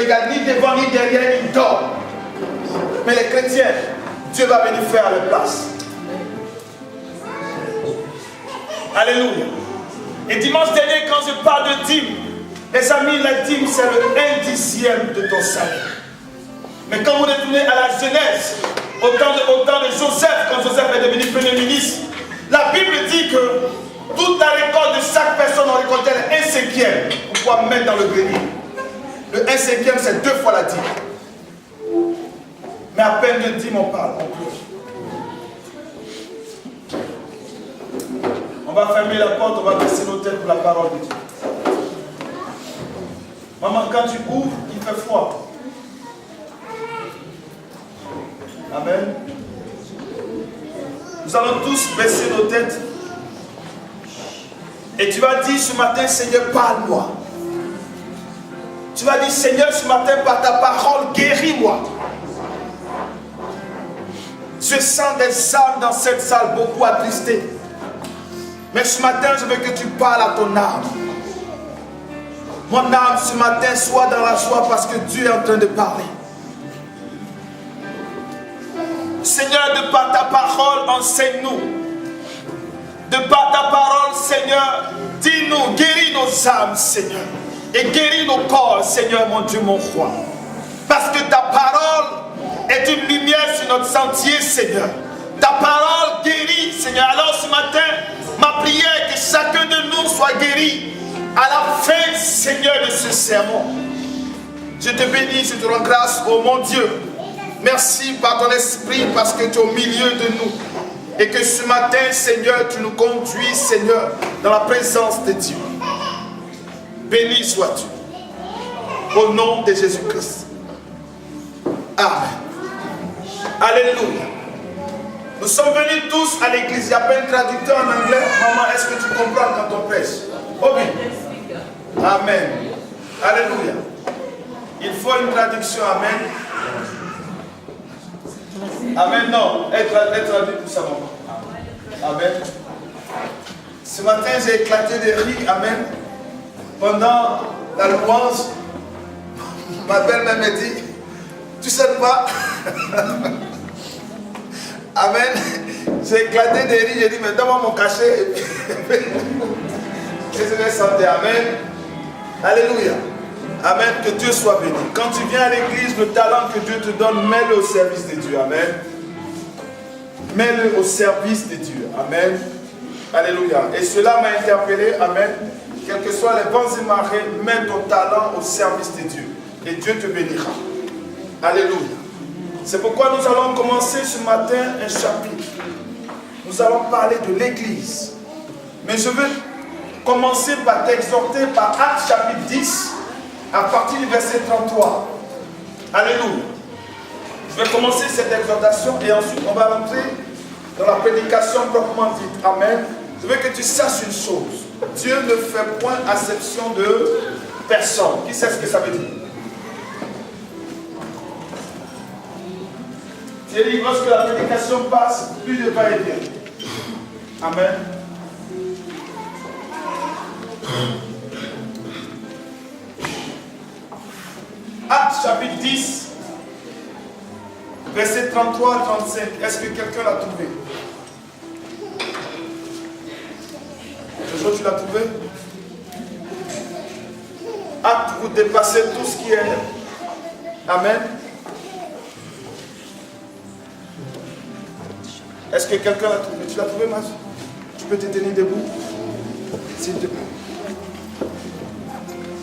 regarde ni devant ni derrière, ils dorment. Mais les chrétiens, Dieu va venir faire leur place. Alléluia. Et dimanche dernier, quand je parle de dîme, les amis, la dîme, c'est le 1/10 de ton salaire. Mais quand vous retournez à la Genèse, au temps de Joseph, quand Joseph est devenu premier ministre, la Bible dit que toute la récolte de chaque personne en récoltait le 1/5 pour pouvoir mettre dans le grenier. Le 1/5, c'est 2 fois la dîme. Mais à peine de dîme, on parle, on pleure. On va fermer la porte, on va baisser nos têtes pour la parole de Dieu. Maman, quand tu ouvres, il fait froid. Amen. Nous allons tous baisser nos têtes. Et tu vas dire ce matin, Seigneur, parle-moi. Tu vas dire, Seigneur, ce matin, par ta parole, guéris-moi. Je sens des âmes dans cette salle, beaucoup attristées. Mais ce matin, je veux que tu parles à ton âme. Mon âme, ce matin, soit dans la joie parce que Dieu est en train de parler. Seigneur, de par ta parole, enseigne-nous. De par ta parole, Seigneur, dis-nous, guéris nos âmes, Seigneur. Et guéris nos corps, Seigneur, mon Dieu, mon roi. Parce que ta parole est une lumière sur notre sentier, Seigneur. Ta parole guérit, Seigneur. Alors ce matin, ma prière est que chacun de nous soit guéri à la fin, Seigneur, de ce sermon. Je te bénis, je te rends grâce, oh mon Dieu. Merci par ton esprit parce que tu es au milieu de nous. Et que ce matin, Seigneur, tu nous conduis, Seigneur, dans la présence de Dieu. Béni sois-tu. Au nom de Jésus-Christ. Amen. Alléluia. Nous sommes venus tous à l'église. Il n'y a pas un traducteur en anglais. Maman, est-ce que tu comprends quand on prêche? Oh oui. Amen. Alléluia. Il faut une traduction. Amen. Amen. Non. Elle traduit tout ça, maman. Amen. Ce matin, j'ai éclaté de rire. Amen. Pendant la louange, ma belle-mère me dit, tu sais pas? Amen. J'ai éclaté de rire. J'ai dit, mais donne-moi mon cachet. Et je vais chanter. Amen. Alléluia. Amen. Que Dieu soit béni. Quand tu viens à l'église, le talent que Dieu te donne, mets-le au service de Dieu. Amen. Mets-le au service de Dieu. Amen. Alléluia. Et cela m'a interpellé. Amen. Quels que soient les vents et marées, mets ton talent au service de Dieu. Et Dieu te bénira. Alléluia. C'est pourquoi nous allons commencer ce matin un chapitre. Nous allons parler de l'église. Mais je veux commencer par t'exhorter par Actes chapitre 10, à partir du verset 33. Alléluia. Je vais commencer cette exhortation et ensuite on va rentrer dans la prédication proprement dite. Amen. Je veux que tu saches une chose. Dieu ne fait point acception de personne. Qui sait ce que ça veut dire? Dieu dit, lorsque la prédication passe, plus de va et vient. Amen. Actes chapitre 10, verset 33 à 35. Est-ce que quelqu'un l'a trouvé? Josué, tu l'as trouvé? Actes, vous dépassez tout ce qui est. Amen. Est-ce que quelqu'un l'a trouvé? Tu l'as trouvé, Mathieu? Tu peux te tenir debout? S'il te plaît.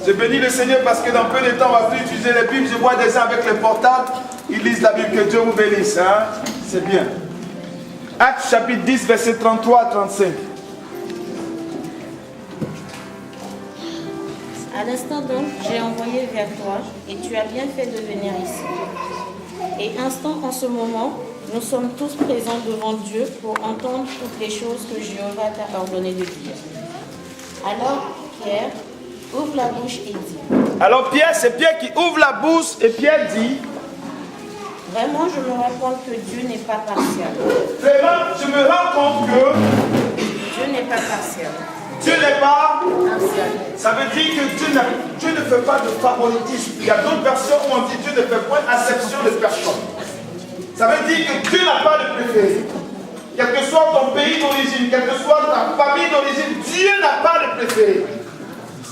Je bénis le Seigneur parce que dans peu de temps, on va plus utiliser les Bibles. Je vois des gens avec les portables. Ils lisent la Bible. Que Dieu vous bénisse. Hein? C'est bien. Actes chapitre 10, verset 33 à 35. À l'instant donc, j'ai envoyé vers toi, et tu as bien fait de venir ici. Et instant en ce moment, nous sommes tous présents devant Dieu pour entendre toutes les choses que Jéhovah t'a ordonné de dire. Alors, Pierre ouvre la bouche et dit. Alors Pierre, c'est Pierre qui ouvre la bouche et Pierre dit. Vraiment, je me rends compte que Dieu n'est pas partial. Vraiment, je me rends compte que Dieu n'est pas partial. Dieu n'est pas. Ça veut dire que Dieu ne fait pas de favoritisme. Il y a d'autres versions où on dit Dieu ne fait point acception de personne. Ça veut dire que Dieu n'a pas de préféré. Quel que soit ton pays d'origine, quelle que soit ta famille d'origine, Dieu n'a pas de préféré.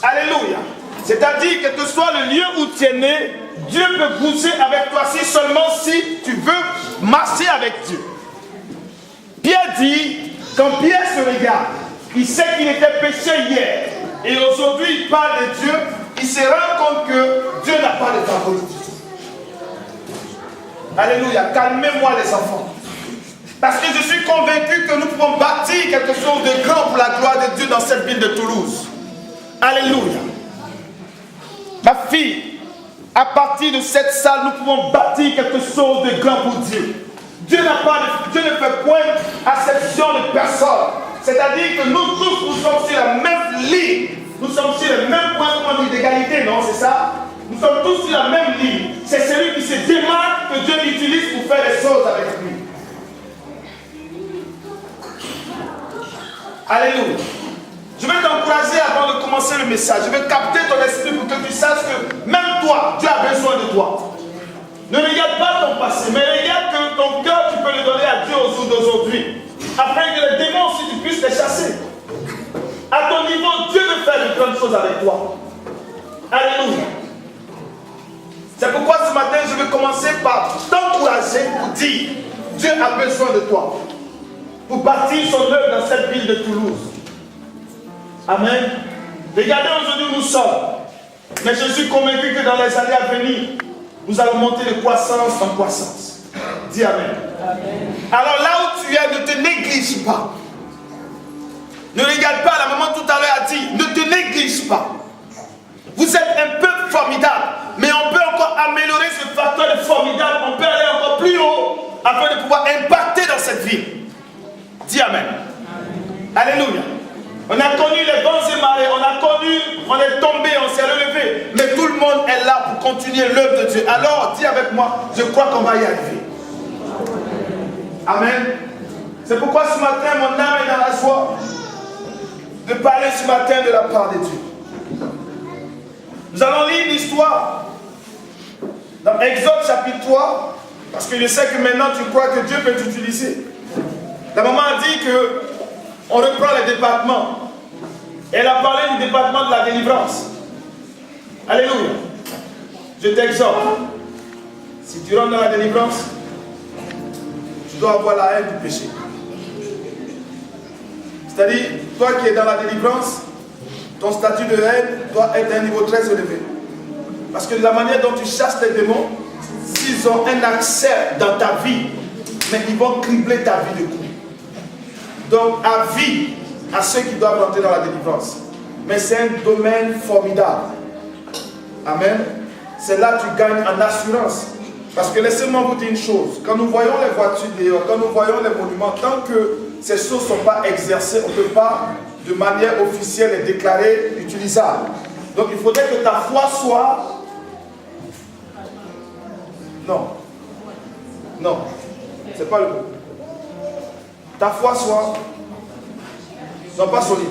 Alléluia. C'est-à-dire, quel que soit le lieu où tu es né, Dieu peut bouger avec toi si seulement si tu veux marcher avec Dieu. Pierre dit, quand Pierre se regarde, il sait qu'il était péché hier. Et aujourd'hui, il parle de Dieu. Il se rend compte que Dieu n'a pas de favoritisme. Alléluia. Calmez-moi les enfants. Parce que je suis convaincu que nous pouvons bâtir quelque chose de grand pour la gloire de Dieu dans cette ville de Toulouse. Alléluia. Ma fille, à partir de cette salle, nous pouvons bâtir quelque chose de grand pour Dieu. Dieu ne fait point acception de personne. C'est-à-dire que nous tous, nous sommes sur la même ligne. Nous sommes sur le même point d'égalité, non? C'est ça? Nous sommes tous sur la même ligne. C'est celui qui se démarque que Dieu utilise pour faire les choses avec lui. Alléluia. Je vais t'encourager avant de commencer le message. Je vais capter ton esprit pour que tu saches que même toi, Dieu a besoin de toi. Ne regarde pas ton passé, mais regarde que ton cœur, tu peux le donner à Dieu au jour d'aujourd'hui. Afin que les démons aussi, tu puisses les chasser. À ton niveau, Dieu veut faire de grandes choses avec toi. Alléluia. C'est pourquoi ce matin, je vais commencer par t'encourager pour dire Dieu a besoin de toi. Pour bâtir son œuvre dans cette ville de Toulouse. Amen. Regardez aujourd'hui où nous sommes. Mais je suis convaincu que dans les années à venir, nous allons monter de croissance en croissance. Dis Amen. Amen. Alors là où tu es, ne te néglige pas. Ne regarde pas, la maman tout à l'heure a dit, ne te néglige pas. Vous êtes un peuple formidable, mais on peut encore améliorer ce facteur de formidable, on peut aller encore plus haut afin de pouvoir impacter dans cette ville. Dis Amen. Amen. Alléluia. On a connu les vents et marées, on est tombé, on s'est relevé, mais tout le monde est là pour continuer l'œuvre de Dieu. Alors, dis avec moi, je crois qu'on va y arriver. Amen. C'est pourquoi ce matin, mon âme est dans la joie de parler ce matin de la part de Dieu. Nous allons lire l'histoire dans Exode chapitre 3, parce que je sais que maintenant tu crois que Dieu peut t'utiliser. La maman a dit que on reprend les départements. Elle a parlé du département de la délivrance. Alléluia. Je t'exhorte. Si tu rentres dans la délivrance, tu dois avoir la haine du péché. C'est-à-dire, toi qui es dans la délivrance, ton statut de haine doit être à un niveau très élevé. Parce que de la manière dont tu chasses les démons, s'ils ont un accès dans ta vie, mais ils vont cribler ta vie de coups. Donc, avis à ceux qui doivent rentrer dans la délivrance. Mais c'est un domaine formidable. Amen. C'est là que tu gagnes en assurance. Parce que laissez-moi vous dire une chose. Quand nous voyons les voitures dehors, quand nous voyons les monuments, tant que ces choses ne sont pas exercées, on ne peut pas, de manière officielle et déclarée, utilisable. Donc, il faudrait que ta foi soit... Non. Non. C'est pas le mot. Ta foi soit non pas solide.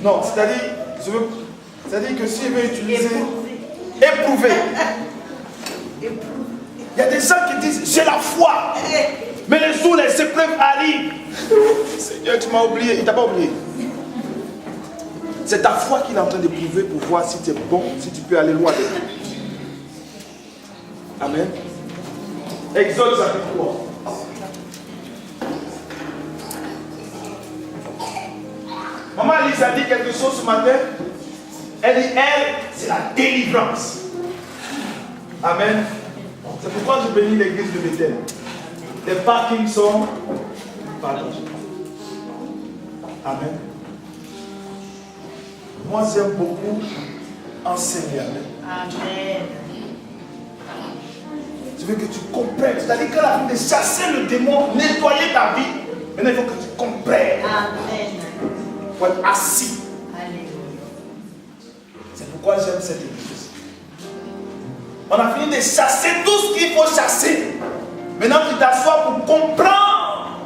Non, c'est-à-dire que si elle veut utiliser éprouver. Il y a des gens qui disent j'ai la foi, mais les jours les épreuves arrivent. Seigneur, tu m'as oublié, il t'a pas oublié. C'est ta foi qu'il est en train d'éprouver pour voir si tu es bon, si tu peux aller loin de lui. Amen. Exode chapitre 3. Maman Alice a dit quelque chose ce matin. Elle dit, c'est la délivrance. Amen. C'est pourquoi je bénis l'église de Bethel. Les parkings sont partagés. Amen. Moi j'aime beaucoup enseigner. Amen. Je veux que tu comprennes. C'est-à-dire qu'à la fin de chasser le démon, nettoyer ta vie, maintenant il faut que tu comprennes. Amen. Il faut être assis. C'est pourquoi j'aime cette église. On a fini de chasser tout ce qu'il faut chasser. Maintenant tu t'assois pour comprendre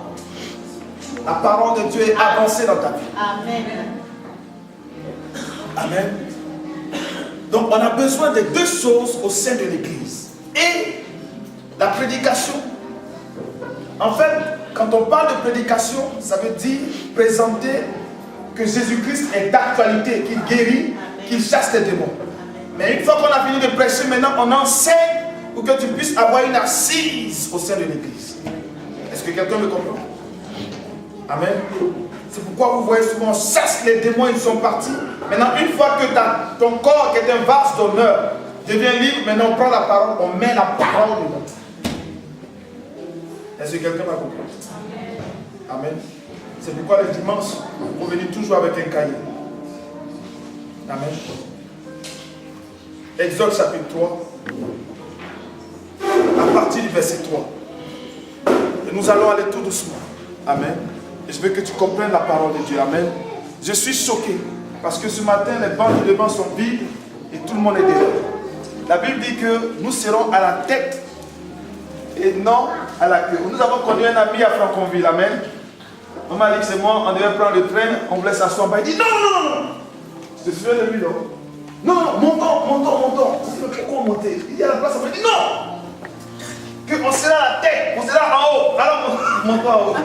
la parole de Dieu est avancée dans ta vie. Amen. Amen. Donc on a besoin de deux choses au sein de l'église. Et la prédication. En fait, quand on parle de prédication, ça veut dire présenter que Jésus-Christ est d'actualité, qu'il guérit, qu'il chasse les démons. Mais une fois qu'on a fini de prêcher, maintenant on enseigne pour que tu puisses avoir une assise au sein de l'église. Est-ce que quelqu'un me comprend? Amen. C'est pourquoi vous voyez souvent on chasse les démons, ils sont partis. Maintenant, une fois que ton corps, qui est un vase d'honneur, devient libre, maintenant on prend la parole, on met la parole dedans. Est-ce que quelqu'un m'a compris? Amen. C'est pourquoi le dimanche, vous venez toujours avec un cahier. Amen. Exode chapitre 3, à partir du verset 3. Et nous allons aller tout doucement. Amen. Et je veux que tu comprennes la parole de Dieu. Amen. Je suis choqué parce que ce matin, les bancs de devant sont vides et tout le monde est derrière. La Bible dit que nous serons à la tête et non à la queue. Nous avons connu un ami à Franconville. Amen. On m'a dit que c'est moi, on devait prendre le train, on voulait s'asseoir. Il dit non, non, non, non. Tu te souviens de lui, non? Non, non, montons. On dit, pourquoi monter? Il dit à la place, on m'a dit non. On sera à la tête, on sera en haut. Alors, montons en haut.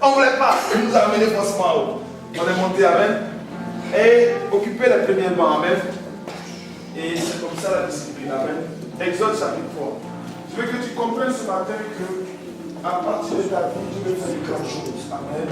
On ne voulait pas. Il nous a amené forcément en haut. On est monté, amen. Et occuper les premiers bancs, amen. Et c'est comme ça la discipline, amen. Exode chapitre 3. Je veux que tu comprennes ce matin que, à partir de ta vie, Dieu veut faire de grandes choses, amen.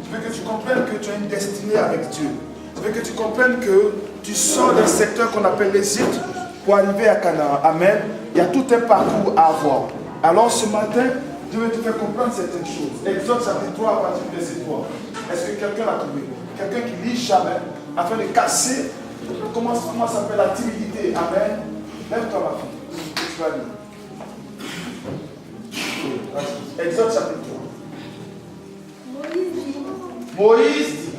Je veux que tu comprennes que tu as une destinée avec Dieu. Je veux que tu comprennes que tu sors d'un secteur qu'on appelle l'Égypte pour arriver à Canaan. Amen. Il y a tout un parcours à avoir. Alors ce matin, Dieu veut te faire comprendre certaines choses. Exode chapitre 3 à partir du verset 3. Est-ce que quelqu'un l'a trouvé? Quelqu'un qui lit jamais afin de casser comment s'appelle la timidité. Amen. Lève-toi ma fille. Tu vas lire. Exode chapitre 3. Moïse dit.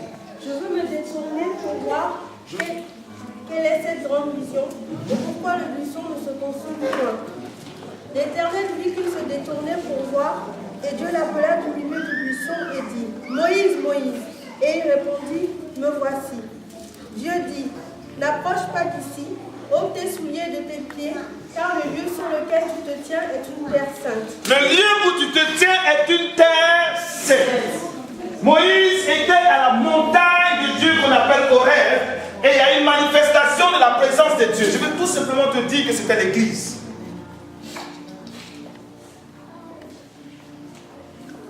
Je veux me détourner pour voir quelle est cette grande vision et pourquoi le buisson ne se consume point. L'Éternel vit qu'il se détournait pour voir, et Dieu l'appela du milieu du buisson et dit, Moïse, Moïse. Et il répondit, me voici. Dieu dit, n'approche pas d'ici, ôte tes souliers de tes pieds, car le lieu sur lequel tu te tiens est une terre sainte. Le lieu où tu te tiens est une terre sainte. Moïse était à la montagne de Dieu qu'on appelle Horeb, et il y a une manifestation de la présence de Dieu. Je veux tout simplement te dire que c'était l'église.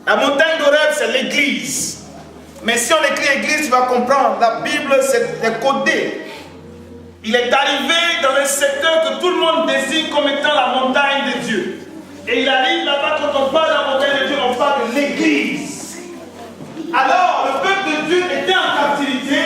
La montagne d'Horeb, c'est l'église. Mais si on écrit église, tu vas comprendre. La Bible, c'est codé. Il est arrivé dans un secteur que tout le monde désigne comme étant la montagne de Dieu. Et il arrive là-bas, quand on parle de la montagne de Dieu, on parle de l'église. Alors, le peuple de Dieu était en captivité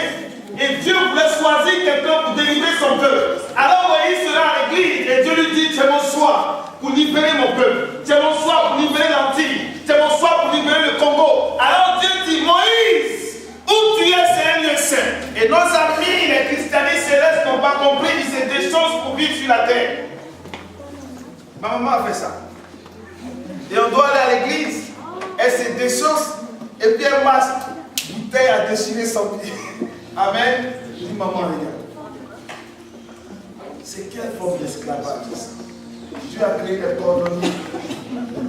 et Dieu voulait choisir quelqu'un pour délivrer son peuple. Alors Moïse sera à l'église et Dieu lui dit, c'est mon choix pour libérer mon peuple. C'est mon choix pour libérer l'Antilles. C'est mon choix pour libérer le Congo. Alors Dieu dit, Moïse, où tu es, c'est un lieu saint. Et nos amis, les christianistes célestes n'ont pas compris que c'est des choses pour vivre sur la terre. Ma maman a fait ça. Et on doit aller à l'église. Et c'est des choses. Et puis un masque, bouteille a déchiré son pied. Amen. Je dis, maman, regarde. C'est quelle forme d'esclavage ça? Dieu a créé les cordonniers.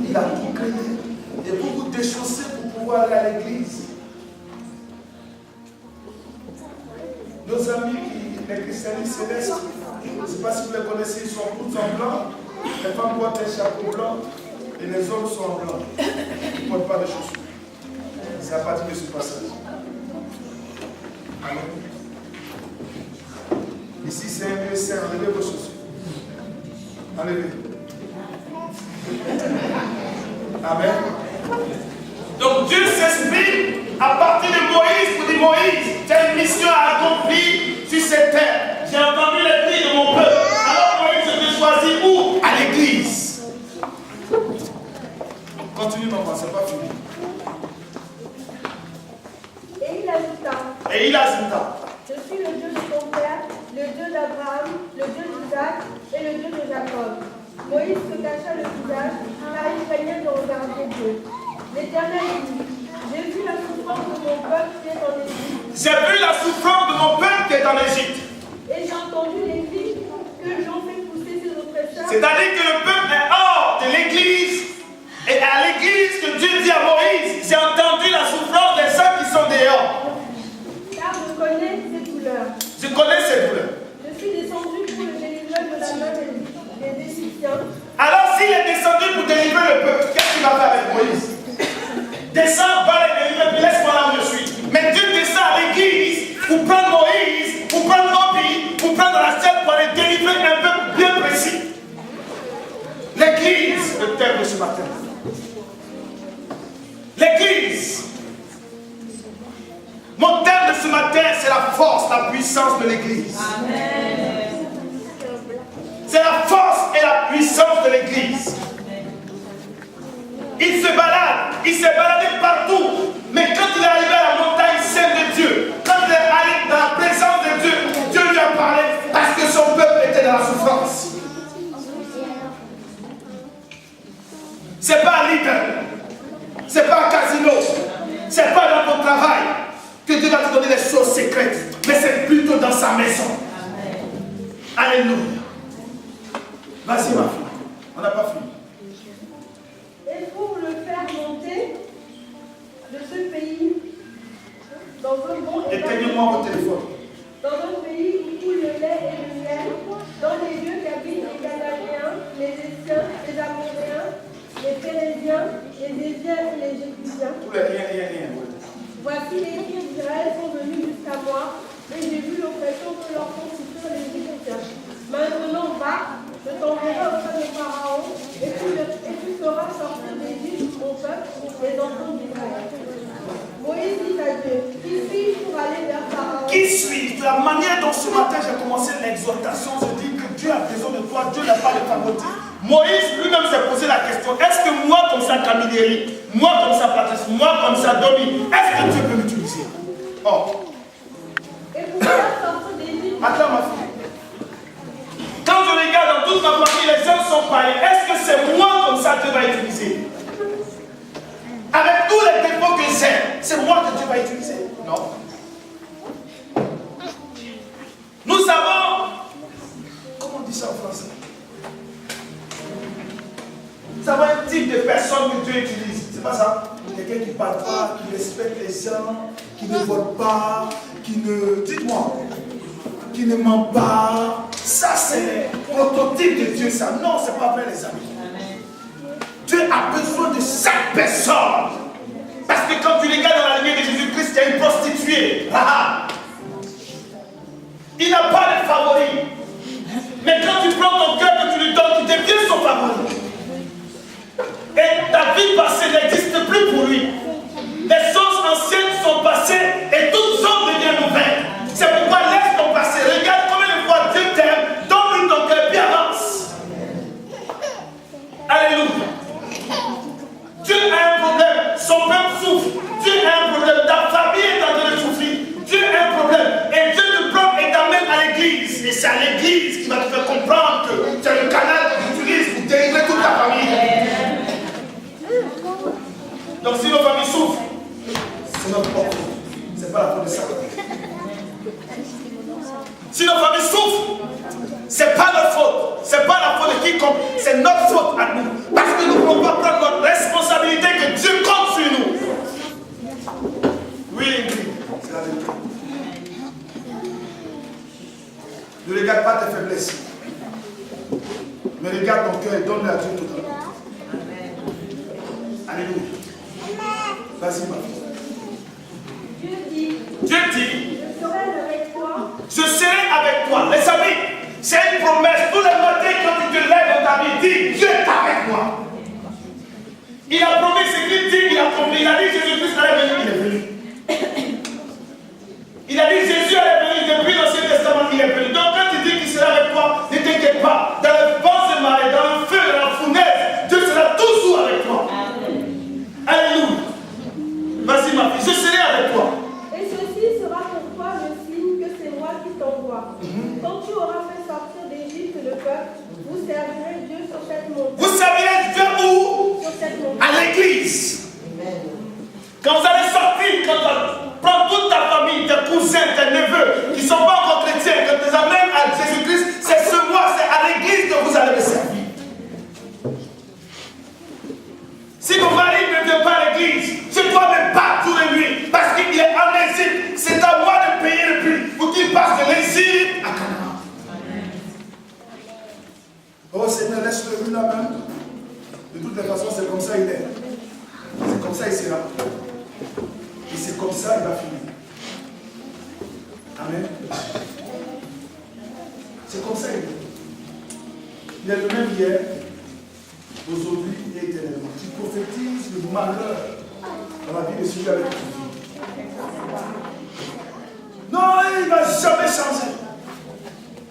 Il a tout créé. Et vous vous déchaussez pour pouvoir aller à l'église. Nos amis, les christianistes célestes, je ne sais pas si vous les connaissez, ils sont tous en blanc. Les femmes portent un chapeau blanc et les hommes sont en blanc. Ils ne portent pas de chaussures. C'est à partir de ce passage. Amen. Ici, c'est un lieu saint. Enlevez vos chaussures. Enlevez. Amen. Donc Dieu s'exprime à partir de Moïse pour dire, Moïse, tu as une mission à accomplir sur cette terre. J'ai entendu les cris de mon peuple. Alors Moïse, je te choisis où? À l'église. Continue, maman, c'est pas fini. Et il ajouta, je suis le Dieu de ton père, le Dieu d'Abraham, le Dieu d'Isaac et le Dieu de Jacob. Moïse se cacha le visage, car il craignait de regarder Dieu. L'Éternel dit, j'ai vu la souffrance de mon peuple qui est en Égypte. J'ai vu la souffrance de mon peuple qui est en Égypte. Et j'ai entendu les cris que j'en fais pousser ses oppresseurs. C'est-à-dire que le peuple est hors de l'église. Et à l'église que Dieu dit à Moïse, j'ai entendu la souffrance des gens qui sont dehors. Car je connais ses douleurs. Je connais ces douleurs. Je suis descendu pour le délivrer de la main des Égyptiens. Alors s'il est descendu pour délivrer le peuple, qu'est-ce qu'il va faire avec Moïse? Descends, va les délivrer, puis laisse-moi là où je suis. Mais Dieu descend à l'église pour prendre Moïse, pour prendre Obi, pour prendre la scène pour aller délivrer un peuple bien précis. L'église, le thème de ce matin. L'église. Mon thème de ce matin, c'est la force, la puissance de l'église. C'est la force et la puissance de l'église. Il se balade, il s'est baladé partout. Mais quand il est arrivé à la montagne sainte de Dieu, quand il est allé dans la présence de Dieu, Dieu lui a parlé parce que son peuple était dans la souffrance. C'est pas un leader, c'est pas un casino, c'est pas dans ton travail que Dieu va te donner des choses secrètes, mais c'est plutôt dans sa maison. Alléluia. Vas-y ma fille, on n'a pas fini. Et pour le faire monter de ce pays dans un bon Éteignez-moi votre téléphone. dans un pays où coule le lait et le miel, dans les lieux qu'habitent les Cananéens, les Étiens, les Amoréens, les Pérésiens, les Éziens et les Jébusiens. Rien. Voici les fils d'Israël sont venus jusqu'à moi, et j'ai vu l'oppression que leur font souffrir les Égyptiens. Maintenant, va, je t'enverrai auprès de Pharaon, et tu feras sortir d'Égypte mon peuple, les enfants d'Israël. Moïse dit à Dieu, qui suis-je pour aller vers Pharaon? Qui suis-je? De la manière dont ce matin j'ai commencé l'exhortation, je dis que Dieu a besoin de toi, Dieu n'a pas de favoritisme. Moïse lui-même s'est posé la question, est-ce que moi comme ça Camilleri, moi comme ça Patrice, moi comme ça Domi, est-ce que Dieu peut m'utiliser? Oh. Et pour faire sortir d'Égypte. Attends ma fille. Quand je regarde dans toute ma famille, les gens sont païens. Est-ce que c'est moi comme ça que Dieu va utiliser? Avec tous les défauts que j'ai, c'est moi que Dieu va utiliser? Non. Nous savons, comment on dit ça en français? Nous avons un type de personne que Dieu utilise. C'est pas ça? Quelqu'un qui parle pas, qui respecte les gens, qui ne vole pas, qui ne... Dites-moi. Qui ne ment pas. Ça, c'est le prototype de Dieu, ça. Non, c'est pas vrai, les amis. Dieu a besoin de chaque personne. Parce que quand tu regardes dans la lumière de Jésus-Christ, il y a une prostituée. Il n'a pas de favori. Mais quand tu prends ton cœur, que tu lui donnes, tu deviens son favori. Et ta vie passée n'existe plus pour lui. Les choses anciennes sont passées et toutes choses deviennent nouvelles. C'est pourquoi laisse ton passé. Regarde combien de fois Dieu t'aime, donne-lui ton cœur, puis avance. Alléluia. Dieu a un problème, son peuple souffre. Dieu a un problème, ta famille est en train de souffrir. Dieu a un problème. Et Dieu te prend et t'amène à l'église. Et c'est à l'église qui va te faire comprendre que c'est le canal que tu utilises pour délivrer toute ta famille. Donc si nos familles souffrent, c'est notre faute. C'est pas la faute de ça. Si nos familles souffrent, c'est pas notre faute. C'est pas la faute de quiconque. C'est notre faute à nous. Parce que nous ne pouvons pas prendre notre responsabilité que Dieu compte sur nous. Oui, c'est la vérité. Ne regarde pas tes faiblesses. Mais regarde ton cœur et donne-le à Dieu totalement. Alléluia. Vas-y, ma fille. Dieu dit, je serai avec toi. Les amis, c'est une promesse. Tous les matins, quand tu te lèves dans ta vie, dis, Dieu est avec moi. Il a promis ce qu'il dit, il a promis. Il a dit, Jésus-Christ allait venir, il est venu. Il a dit, Jésus allait venir depuis l'Ancien Testament, il est venu. Donc quand il dit qu'il sera avec toi, ne t'inquiète pas. Dans le vent et marée, dans le feu, dans la fournaise, Dieu sera toujours avec toi. Alléluia. Vas-y ma fille, je serai avec toi. Et ceci sera pour toi le signe que c'est moi qui t'envoie. Quand tu auras fait sortir d'Égypte le peuple, vous servirez Dieu sur cette Amen. C'est comme ça. Il est le même hier, aujourd'hui et éternellement. Tu prophétises le malheur dans la vie de celui avec qui tu vis. Non, il ne va jamais changer.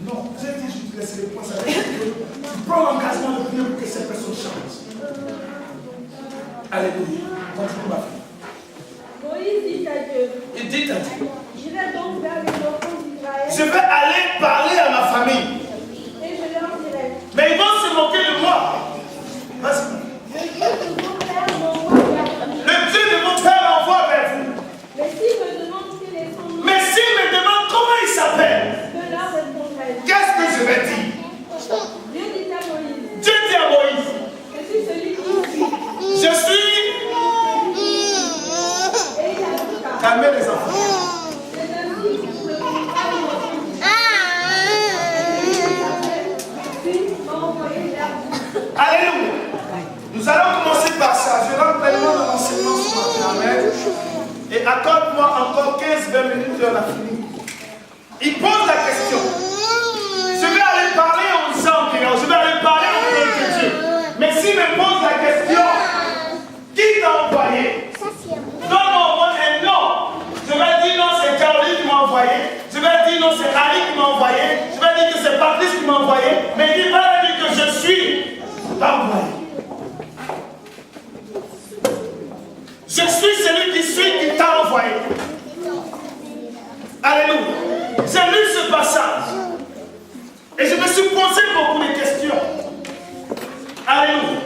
Non, j'ai dit, je te laisse les points avec Dieu. Tu prends l'engagement de prier pour que cette personne change. Alléluia. Continue ma fille. Moïse dit à Dieu. Il dit à Dieu. Je vais donc vers les enfants d'Israël. Je vais aller parler à ma famille. Et je leur dirai. Mais ils vont se moquer de moi. Vas-y. Le Dieu de mon père m'envoie vers vous. Le Dieu de mon père m'envoie vers vous. Mais s'il me demande quel est son nom, Mais s'il me demande comment il s'appelle, je leur répondrai. qu'est-ce que je vais dire? Dieu dit à Moïse. Dieu dit à Moïse, Je suis celui qui suis. je suis... Et il ajouta. Calmez les enfants. C'est ainsi que je me comprends. Puis m'a envoyé vers vous. Alléluia. Nous allons commencer par ça. Je rentre pleinement dans l'enseignement ce matin. Amen. Et accorde-moi encore 15-20 minutes, on a fini. Il pose la question. Je vais aller parler aux hommes, je vais aller parler au peuple de Dieu. Mais s'il me pose la question, qui t'a envoyé? Donne-moi un nom. Je vais dire non, c'est Caroline qui m'a envoyé. Je vais dire non, c'est Harry qui m'a envoyé. Je vais dire que c'est Patrice qui m'a envoyé. Mais il va dire que je suis envoyé. Je suis celui qui t'a envoyé. Alléluia. J'ai lu ce passage. Et je me suis posé beaucoup de questions. Alléluia.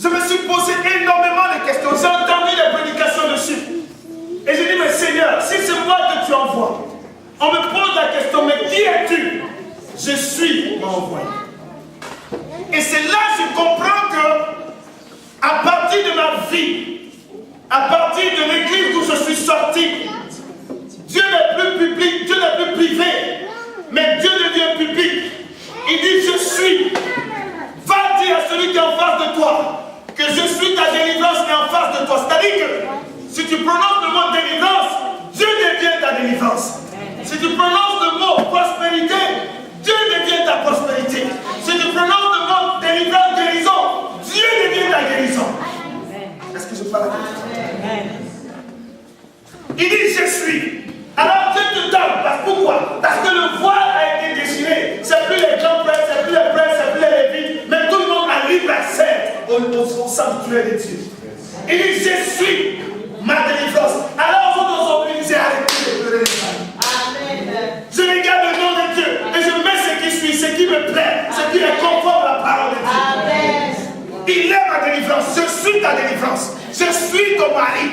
Je me suis posé énormément de questions. J'ai entendu des prédications dessus. Et j'ai dit, mais Seigneur, si c'est moi que tu envoies, on me pose la question, mais qui es-tu? Je suis envoyé. Et c'est là que je comprends que, à partir de ma vie, à partir de l'église d'où je suis sorti, Dieu n'est plus public, Dieu n'est plus privé, mais Dieu devient public. Il dit, je suis. Va dire à celui qui est en face de toi que je suis ta délivrance et en face de toi. C'est-à-dire que si tu prononces le mot délivrance, Dieu devient ta délivrance. Si tu prononces le mot prospérité, Dieu devient ta prospérité. Si tu prononces le mot délivrance, guérison, Dieu devient ta guérison. Est-ce que je parle à quelqu'un? Il dit je suis. Alors Dieu te donne. Pourquoi? Parce que le voile a été déchiré. C'est plus les grands prêtres, c'est plus les prêtres, c'est plus les lévites, mais tout le monde a libre accès au sanctuaire de Dieu. Il dit je suis ma délivrance. Alors vous nous obligez à arrêter de pleurer les femmes. Je regarde le nom de Dieu et je mets ce qui suit, ce qui me plaît, ce qui est conforme à la parole de Dieu. Amen. Il est ma délivrance. Je suis ta délivrance. Je suis ton mari.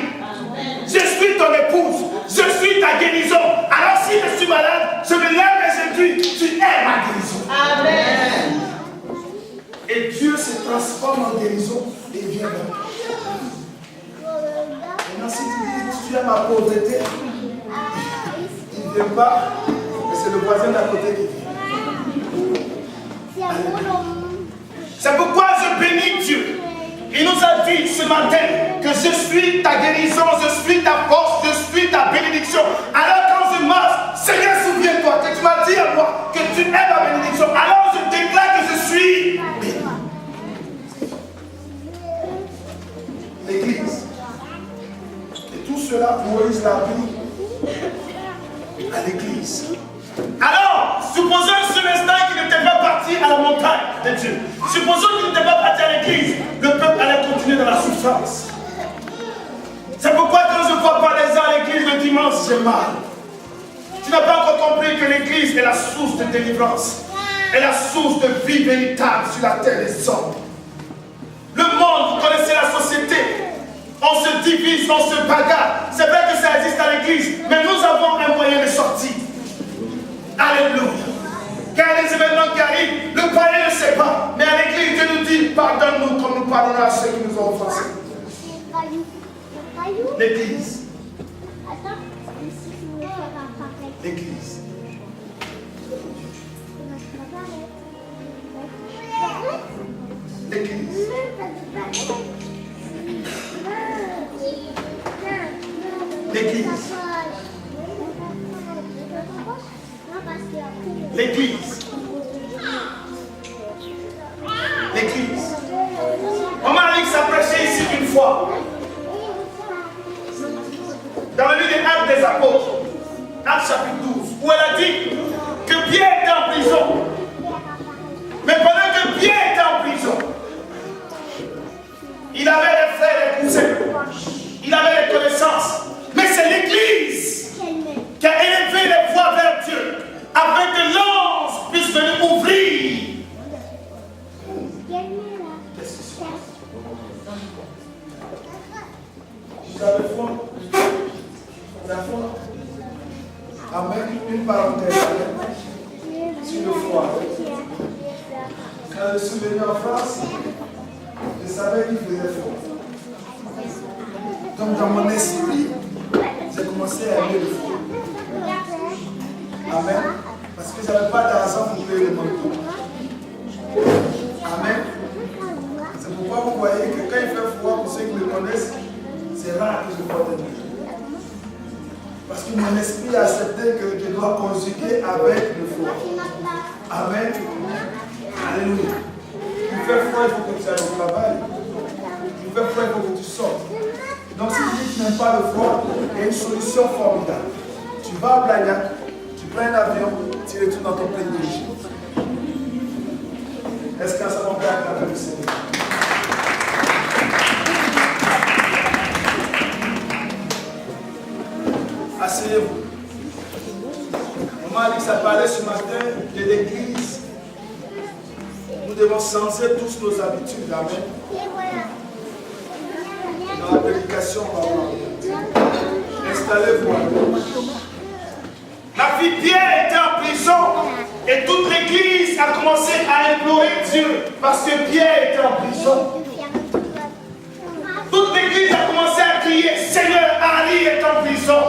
Je suis ton épouse. Je suis ta guérison. Alors si je suis malade, je me lève et je dis, tu es ma guérison. Amen. Et Dieu se transforme en guérison et vient vers moi. Maintenant si tu dis, tu es ma pauvreté, il ne vient pas, mais c'est le voisin d'à côté qui vient. C'est pourquoi je bénis Dieu. Il nous a dit ce matin que je suis ta guérison, je suis ta force, je suis ta bénédiction. Alors quand je marche, Seigneur, souviens-toi que tu m'as dit à moi que tu es ma bénédiction. Alors je déclare que je suis béni. L'église. Et tout cela, Moïse l'a appris à l'église. Alors, supposons sur l'instant qu'il n'était pas parti à la montagne de Dieu. Supposons qu'il n'était pas parti à l'église. Le peuple allait continuer dans la souffrance. C'est pourquoi quand je ne vois pas les gens à l'église le dimanche, j'ai mal. Tu n'as pas encore compris que l'église est la source de délivrance. Est la source de vie véritable sur la terre des hommes. Le monde, vous connaissez la société. On se divise, on se bagarre. C'est vrai que ça existe à l'église, mais nous avons un moyen de sortie. Alléluia. Car les événements qui arrivent, le païen ne sait pas. Mais à l'église, Dieu nous dit, pardonne-nous comme nous pardonnons à ceux qui nous ont offensés. L'église. L'église. L'église. L'église. L'église. L'église. Maman Alix a prêché ici une fois. Dans le livre des Actes des Apôtres, Actes chapitre 12, où elle a dit que Pierre était en prison. Mais pendant que Pierre était en prison, il avait des frères et des cousins. Il avait des connaissances. Mais c'est l'Église qui a élevé les voies vers Dieu, afin que l'ange puisse venir ouvrir. Vous avez foi? La foi. Amen. Une parenthèse. Sur le foi. Quand je suis venu en France, je savais qu'il faisait foi. Donc dans mon esprit, j'ai commencé à aimer le foi. Amen. Parce que je n'avais pas d'argent pour payer le manteau. Amen. C'est pourquoi vous voyez que quand il fait foi, pour ceux qui me connaissent, c'est rare que je porte un manteau. Parce que mon esprit a accepté que je dois conjuguer avec le foi. Amen. Alléluia. Tu fais foi, il faut que tu ailles au travail. Tu fais foi, il faut que tu sortes. Donc si tu n'aimes pas le foi, il y a une solution formidable. Tu vas à Blagnac, tu prends un avion, tu retournes dans ton pays d'origine. Est-ce qu'un savon peut acclamer le Seigneur? Asseyez-vous. Maman Alix a parlé ce matin de l'église. Nous devons changer tous nos habitudes. Amen. Dans la prédication, installez-vous. La fille Pierre était en prison et toute l'église a commencé à implorer Dieu parce que Pierre était en prison. Toute l'église a commencé à crier, Seigneur, Ali est en prison.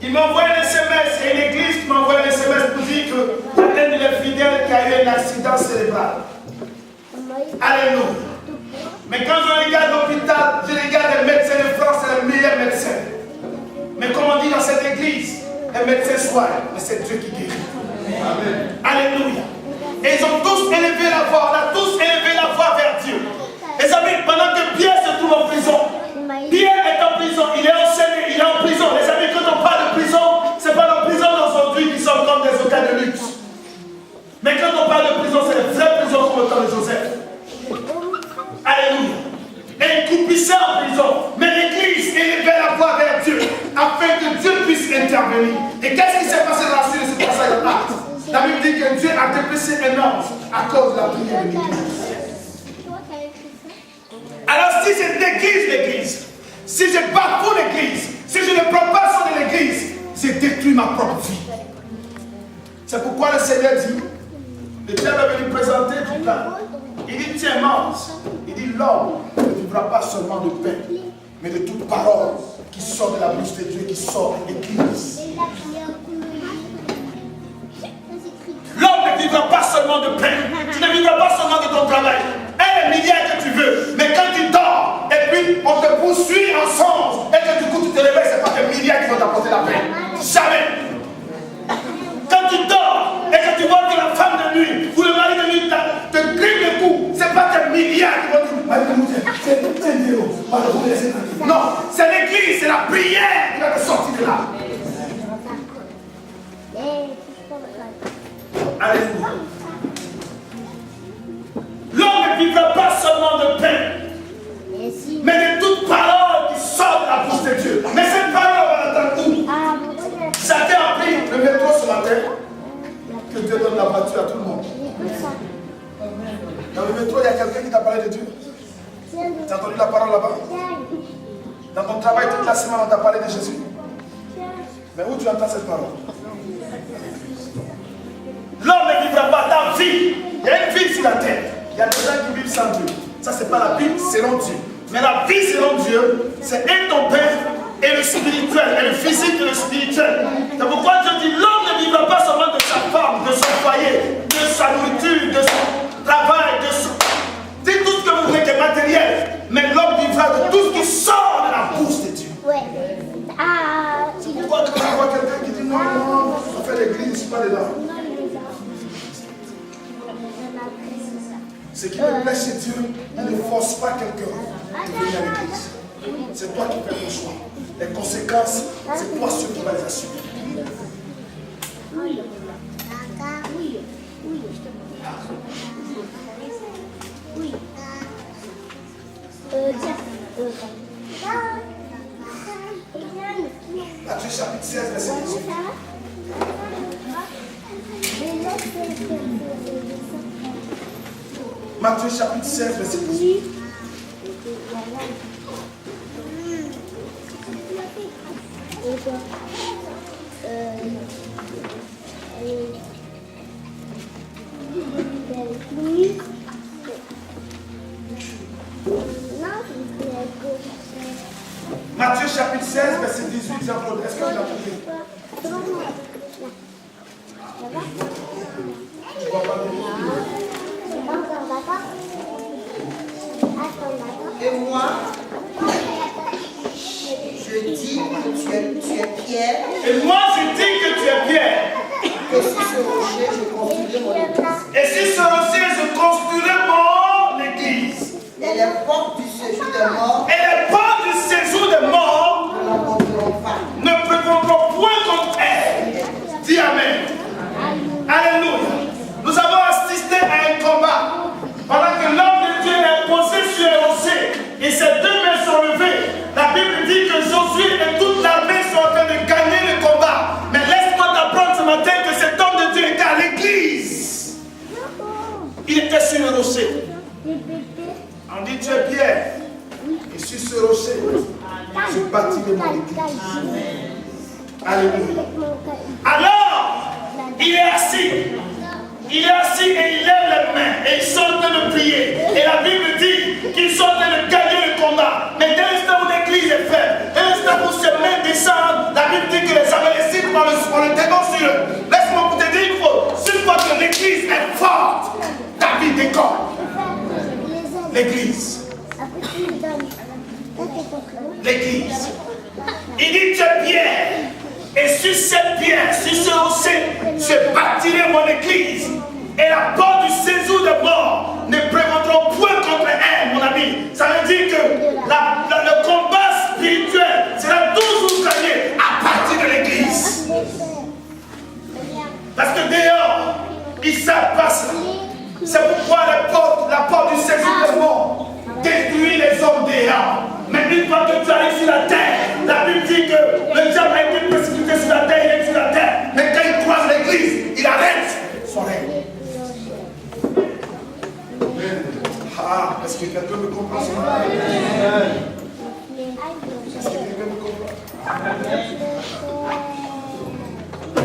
Il m'a envoyé un SMS et l'église m'a envoyé un SMS pour dire que l'un des fidèles qui a eu un accident cérébral. Alléluia. Mais quand je regarde l'hôpital, je regarde les médecins de France, c'est les meilleurs médecins. Mais comme on dit dans cette église, les médecins soignent, mais c'est Dieu qui guérit. Amen. Alléluia. Et ils ont tous élevé la voix, on a tous élevé la voix vers Dieu. Les amis, pendant que Pierre se trouve en prison, Pierre est en prison, il est enchaîné, il est en prison. Les amis, quand on parle de prison, ce n'est pas nos prisons d'aujourd'hui qui sont comme des hôtels de luxe. Mais quand on parle de prison, c'est les vraies prisons comme le temps de Joseph. Alléluia. Et il coupissait en prison. Mais l'église élevait la voix vers Dieu afin que Dieu puisse intervenir. Et qu'est-ce qui s'est passé dans la suite de ce passage en Actes? La Bible dit que Dieu a dépêché un ange à cause de la prière de l'église. Alors si je néglige l'église, si je bafoue l'église, si je ne prends pas soin de l'église, je détruis ma propre vie. C'est pourquoi le Seigneur dit, le diable est venu présenter du pain. Il dit, tiens, mange. Il dit, l'homme ne vivra pas seulement de pain, mais de toute parole qui sort de la bouche de Dieu, qui sort de l'église. L'homme ne vivra pas seulement de pain. Tu ne vivras pas seulement de ton travail. Un milliard que tu veux. Mais quand tu dors, et puis on te poursuit en songe, et que du coup tu te réveilles, ce n'est pas tes milliards qui vont t'apporter la paix. Jamais. Quand tu dors, et que tu vois que la femme de nuit, ou le mari de nuit te grille le cou, ce n'est pas tes milliards qui vont te dire, non, c'est l'église, c'est la prière qui va te sortir de là. Alléluia. L'homme ne vivra pas seulement de pain, mais de toute parole qui sort de la bouche de Dieu. Mais cette parole, on va l'entendre où? Chacun a pris le métro ce matin, que Dieu donne la voiture à tout le monde. Dans le métro, il y a quelqu'un qui t'a parlé de Dieu. Tu as entendu la parole là-bas? Dans ton travail, toute la semaine, on t'a parlé de Jésus. Mais où tu entends cette parole? L'homme ne vivra pas ta vie. Il y a une vie sur la terre. Il y a des gens qui vivent sans Dieu. Ça, c'est pas la vie selon Dieu. Mais la vie selon Dieu, c'est et ton père et le spirituel, et le physique et le spirituel. C'est pourquoi Dieu dit l'homme ne vivra pas seulement de sa femme, de son foyer, de sa nourriture, de son travail, de son. C'est tout ce que vous voulez qui est matériel. Mais l'homme vivra de tout ce qui sort de la bouche de Dieu. C'est pourquoi quand on voit quelqu'un qui dit non, on fait l'église, je ne suis pas dedans. Ce qui me plaît chez Dieu, il ne force pas quelqu'un à venir à l'église. C'est toi qui fais ton choix. Les conséquences, c'est toi ceux qui vas les assumer. Matthieu chapitre 16, verset 18. Matthieu chapitre 16, verset 18. Matthieu chapitre 16, verset 18, Jean-Claude, est-ce que tu l'as trouvé? Tu vois pas bien? Et moi, je dis que tu es Pierre. Et moi, je dis que tu es Pierre. Et sur ce rocher, je construirai mon église. Et sur ce rocher, je construirai mon église. Et les portes du séjour des morts Et les portes du séjour des morts ne l'emporteront pas. ne prévaudront point contre elle. Dis Amen. Alléluia. Nous avons assisté à un combat. Pendant que l'homme de Dieu est posé sur un rocher et ses deux mains sont levées, la Bible dit que Josué et toute l'armée sont en train de gagner le combat. Mais laisse-moi t'apprendre ce matin que cet homme de Dieu était à l'église. Il était sur le rocher. On dit tu es Pierre. Et sur ce rocher, je bâtirai mon église. Alléluia. Alors, il est assis. Il est assis et il lève les mains et ils sont en train de prier. Et la Bible dit qu'ils sont en train de gagner le combat. Mais dès l'instant où l'église est faible, dès l'instant où ses mains descendent, la Bible dit que les Amalécites on le dénonce sur eux. Laisse-moi vous te dire une fois, une fois que l'église est forte, David décore. L'église. L'église. Il dit tu es Pierre. Et sur cette pierre, sur ce rocher, je bâtirai mon église. Et la porte du séjour des morts ne prévaudront point contre elle, mon ami. Ça veut dire que le combat spirituel sera toujours gagné à partir de l'église. Parce que dehors, ils savent pas ça. C'est pourquoi la porte du séjour des morts détruit les hommes dehors. Mais une fois que tu arrives sur la terre, la Bible dit que le diable a été précipité sur la terre, il est sur la terre. Mais quand il croise l'église, il arrête son règne. Ah, est-ce que quelqu'un me comprend ce matin? Est-ce que quelqu'un me comprend?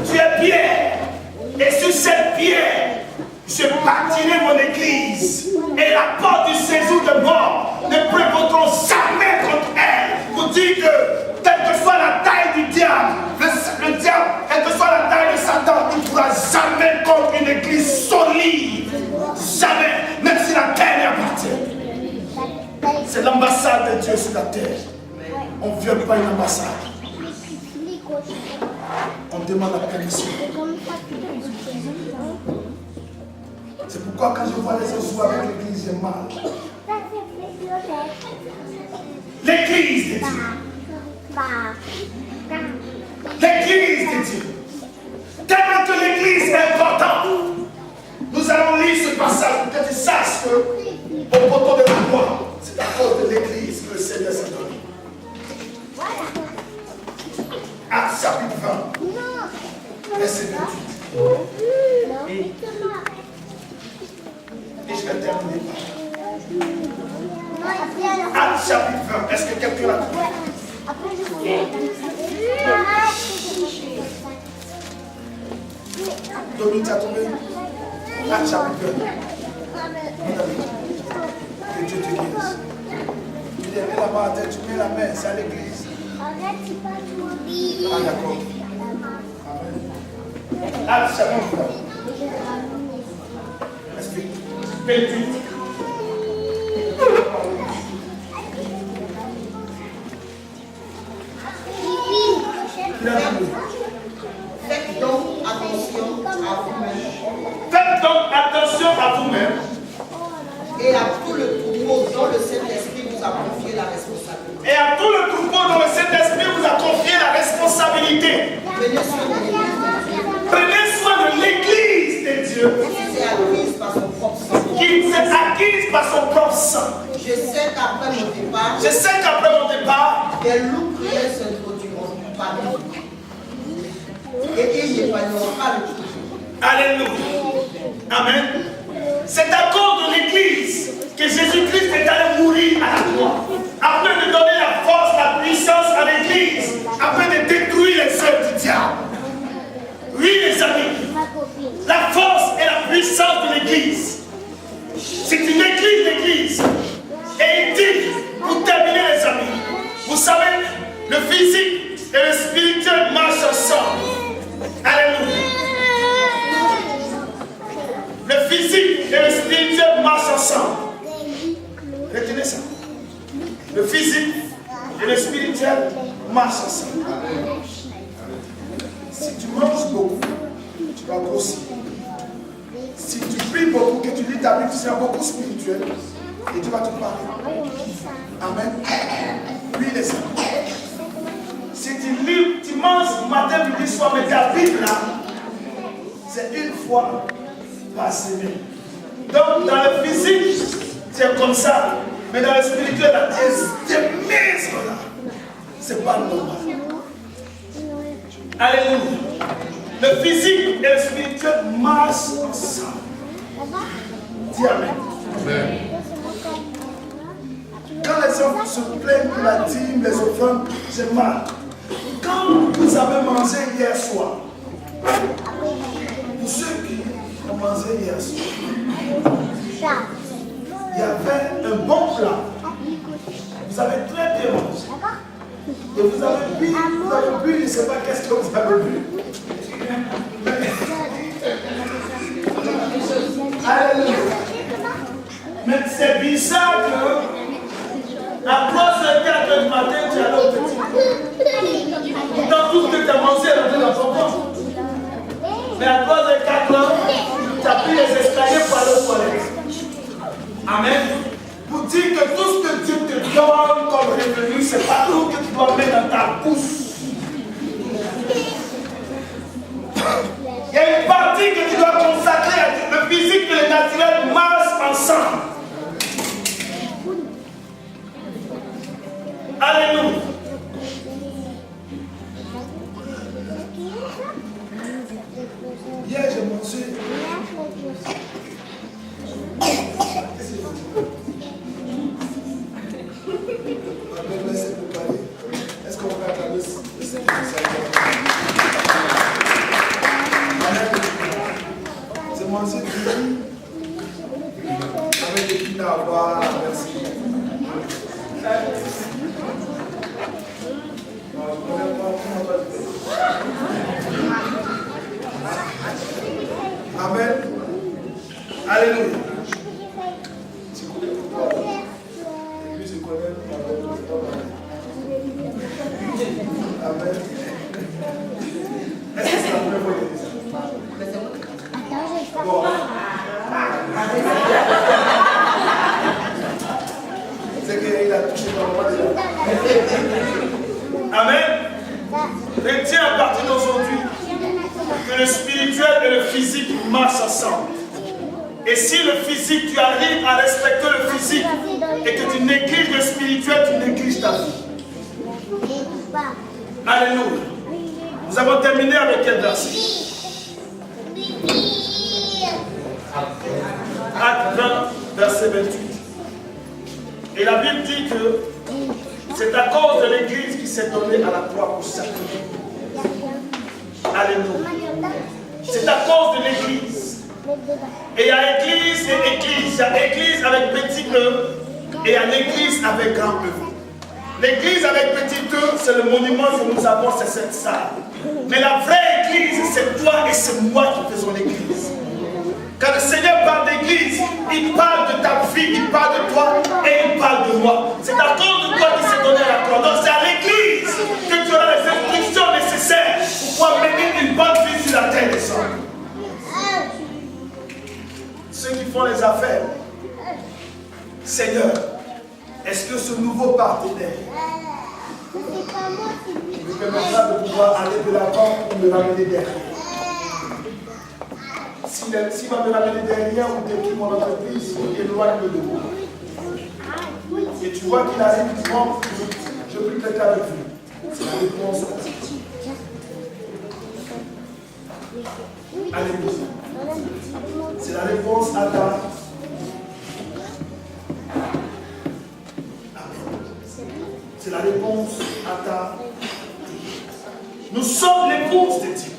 Tu es Pierre, et sur cette pierre, je bâtirai mon église. Et la porte du séjour de mort ne prévaudront jamais contre elle. Pour dire que, quelle que soit la taille du diable, le diable, quelle que soit la taille de Satan, il ne pourra jamais contre une église solide. Jamais, même si la terre lui appartient. C'est l'ambassade de Dieu sur la terre. On ne vient pas une ambassade. On demande la permission. C'est pourquoi quand je vois les autres jouer avec l'église, j'ai mal. L'église de Dieu. L'église de Dieu. Tellement que l'église est importante. Nous allons lire ce passage pour que tu saches que au poteau de la croix, c'est à cause de l'église que le Seigneur s'est donné. Actes chapitre 20, verset 28. Et je vais terminer par Actes chapitre 20. Est-ce que quelqu'un l'a trouvé? Dominique, tu as trouvé? Actes chapitre 20. Que Dieu te guérisse. Tu lèves la main à terre, tu mets la main, c'est à l'église. Ah d'accord. Amen. Actes chapitre 20. Est-ce que 28. Faites donc attention à vous-même. Faites donc attention à vous-même. par son propre sang. Je sais qu'après mon départ, des loups cruels s'introduiront parmi nous. Et ils n'épargneront pas le troupeau. Alléluia. Amen. C'est à cause de l'Église que Jésus-Christ est allé mourir à la croix. Afin de donner la force, la puissance à l'Église. Afin de détruire les œuvres du diable. Oui, les amis. La force et la puissance de l'Église. C'est une église d'église. Et il dit, pour terminer les amis, vous savez, le physique et le spirituel marchent ensemble. Alléluia. Le physique et le spirituel marchent ensemble. Retenez ça. Le physique et le spirituel marchent ensemble. Si tu manges beaucoup, tu vas grossir. Si tu pries beaucoup, que tu lis ta Bible, tu seras beaucoup spirituel et tu vas te parler. Amen. Oui, les amis. Si tu lis, tu manges matin, midi, soir, mais ta Bible là, c'est une fois par semaine. Donc, dans le physique, c'est comme ça. Mais dans le spirituel, là, tes maisons là, c'est pas normal. Alléluia. Le physique et le spirituel marchent ensemble. Dis Amen. Amen. Quand les hommes se plaignent pour la dîme, les offrandes, j'ai mal. Quand vous avez mangé hier soir, pour ceux qui ont mangé hier soir, il y avait un bon plat. Vous avez très bien mangé. Et vous avez bu, je ne sais pas qu'est-ce que vous avez bu. Alléluia. Mais c'est bizarre que à 3h04 du matin, tu es allé au petit. Pourtant, tout ce que tu as mangé est rentré dans ton ventre. Mais à 3h04, tu as pris les escaliers pour aller aux toilettes. Amen. Pour dire que tout ce que Dieu te donne comme revenu, c'est pas tout que tu dois mettre dans ta bouche. Il y a une partie que tu dois consacrer à Dieu. Le physique et le naturel marchent ensemble. Alléluia. Hier, j'ai mangé. Est-ce qu'on va regarder ce c'est mangé avec des pinards à boire, merci. Amen. Alléluia. Tu connais pourquoi? Et puis je connais pourquoi. Amen. Est-ce que c'est la première fois que tu dis ça? Bon. C'est qu'il a touché dans le roi déjà. Amen. Retiens à partir d'aujourd'hui que le spirituel et le physique marchent ensemble. Et si le physique, tu arrives à respecter le physique et que tu négliges le spirituel, tu négliges ta vie. Alléluia. Nous avons terminé avec quel verset? Acte 20, verset 28. Et la Bible dit que c'est à cause de l'Église qui s'est donnée à la croix pour sacrifier. Alléluia. C'est à cause de l'Église. Et il y a Église et Église. Il y a Église avec petit E et il y a l'Église avec grand E. L'église avec petit E, c'est le monument que nous avons, c'est cette salle. Mais la vraie église, c'est toi et c'est moi qui faisons l'église. Quand le Seigneur parle d'église, il parle de ta vie, il parle de toi et il parle de moi. C'est à cause de toi qu'il s'est donné la croix. Donc c'est à l'église que tu auras les instructions nécessaires pour pouvoir mener une bonne vie sur la terre des hommes. Ceux qui font les affaires, Seigneur, est-ce que ce nouveau partenaire me permettra de pouvoir aller de l'avant ou de l'amener derrière? s'il va me ramener derrière ou détruire mon entreprise, éloigne-le de moi. Et tu vois qu'il arrive, tu vois, je prie quelqu'un avec vous. C'est la réponse à l'église. C'est la réponse à ta. Amen. C'est la réponse à ta. Nous sommes l'épouse de Dieu.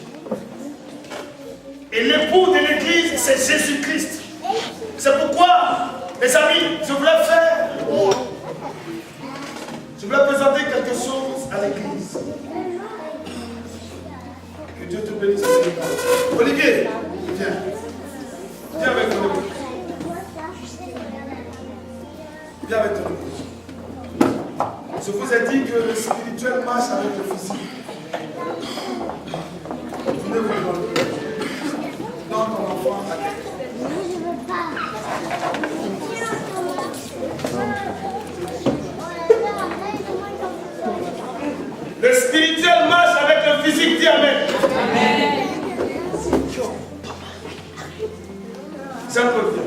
Et l'époux de l'église, c'est Jésus-Christ. C'est pourquoi, mes amis, je voulais présenter quelque chose à l'église. Que Dieu te bénisse. Olivier, viens. Viens avec ton épouse. Viens avec ton épouse. Je vous ai dit que le spirituel marche avec le physique. Venez vous demander. Dans ton enfant à quelqu'un. Le spirituel marche avec le physique, dis Amen. Amen. C'est un peu bien.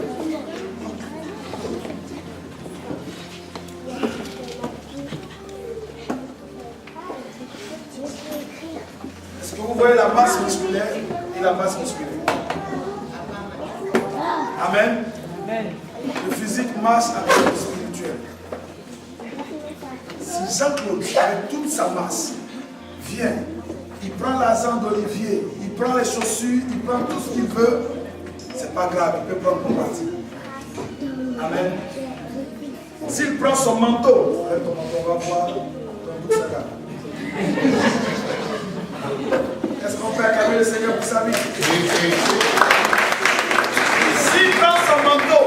Est-ce que vous voyez la masse musculaire et la masse musculaire? Amen. Amen. Le physique marche avec le spirituel. Si Jean-Claude, avec toute sa masse, vient, il prend l'argent d'Olivier, il prend les chaussures, il prend tout ce qu'il veut, c'est pas grave, il peut prendre mon parti. Amen. S'il prend son manteau, on va voir ton bout de saga. Est-ce qu'on peut acclamer le Seigneur pour sa vie? S'il prend son manteau,